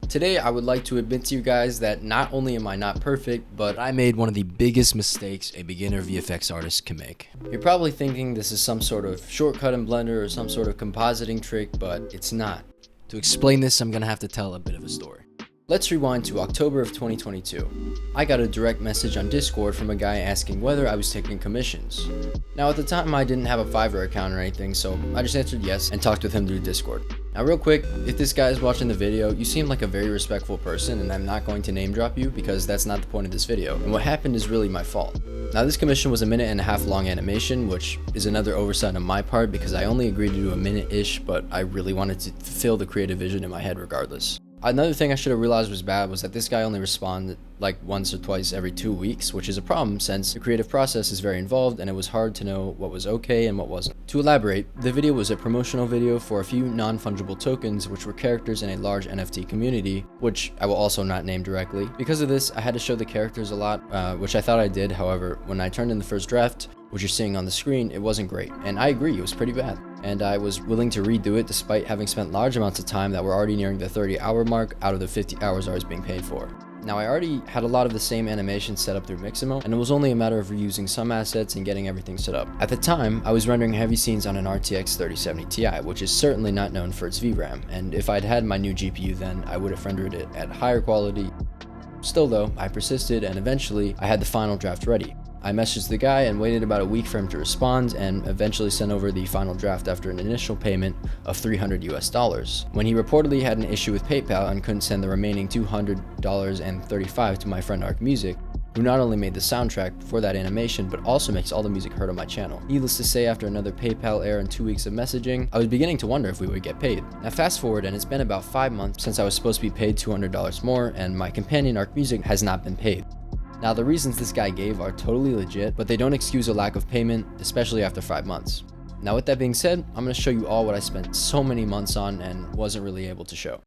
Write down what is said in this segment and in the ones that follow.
Today, I would like to admit to you guys that not only am I not perfect, but I made one of the biggest mistakes a beginner VFX artist can make. You're probably thinking this is some sort of shortcut in Blender or some sort of compositing trick, but it's not. To explain this, I'm gonna have to tell a bit of a story. Let's rewind to October of 2022. I got a direct message on Discord from a guy asking whether I was taking commissions. Now at the time I didn't have a Fiverr account or anything, so I just answered yes and talked with him through Discord. Now real quick, if this guy is watching the video, you seem like a very respectful person and I'm not going to name drop you because that's not the point of this video, and what happened is really my fault. Now this commission was a 1.5 minute long animation, which is another oversight on my part because I only agreed to do a minute-ish, but I really wanted to fulfill the creative vision in my head regardless. Another thing I should have realized was bad was that this guy only responded like once or twice every 2 weeks, which is a problem since the creative process is very involved and it was hard to know what was okay and what wasn't. To elaborate, the video was a promotional video for a few non-fungible tokens which were characters in a large NFT community, which I will also not name directly. Because of this, I had to show the characters a lot, which I thought I did. However, when I turned in the first draft, which you're seeing on the screen, it wasn't great. And I agree, it was pretty bad. And I was willing to redo it despite having spent large amounts of time that were already nearing the 30-hour mark out of the 50 hours I was being paid for. Now I already had a lot of the same animations set up through Mixamo, and it was only a matter of reusing some assets and getting everything set up. At the time, I was rendering heavy scenes on an RTX 3070 Ti, which is certainly not known for its VRAM, and if I'd had my new GPU then, I would have rendered it at higher quality. Still though, I persisted and eventually I had the final draft ready. I messaged the guy and waited about a week for him to respond and eventually sent over the final draft after an initial payment of $300 US, when he reportedly had an issue with PayPal and couldn't send the remaining $200.35 to my friend Arc Music, who not only made the soundtrack for that animation but also makes all the music heard on my channel. Needless to say, after another PayPal error and 2 weeks of messaging, I was beginning to wonder if we would get paid. Now fast forward and it's been about 5 months since I was supposed to be paid $200 more and my companion Arc Music has not been paid. Now the reasons this guy gave are totally legit, but they don't excuse a lack of payment, especially after 5 months. Now with that being said, I'm going to show you all what I spent so many months on and wasn't really able to show.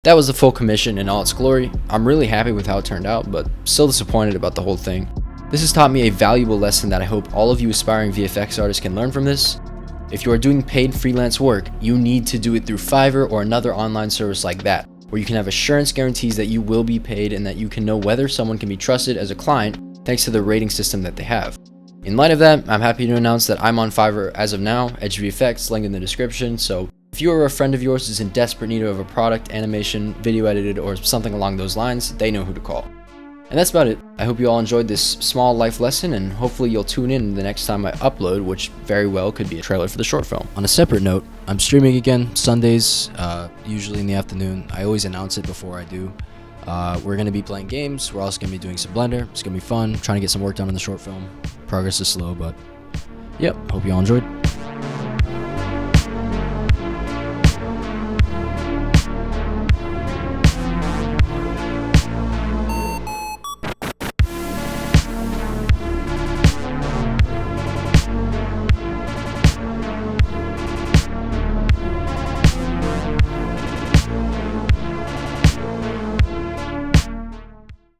That was the full commission in all its glory. I'm really happy with how it turned out, but still disappointed about the whole thing. This has taught me a valuable lesson that I hope all of you aspiring VFX artists can learn from this. If you are doing paid freelance work, you need to do it through Fiverr or another online service like that, where you can have assurance guarantees that you will be paid and that you can know whether someone can be trusted as a client thanks to the rating system that they have. In light of that, I'm happy to announce that I'm on Fiverr as of now, EdgeVFX, link in the description, so if you or a friend of yours is in desperate need of a product, animation, video edited, or something along those lines, they know who to call. And that's about it. I hope you all enjoyed this small life lesson, and hopefully you'll tune in the next time I upload, which very well could be a trailer for the short film. On a separate note, I'm streaming again Sundays, usually in the afternoon. I always announce it before I do. We're going to be playing games. We're also going to be doing some Blender. It's going to be fun, trying to get some work done on the short film. Progress is slow, but yep, hope you all enjoyed.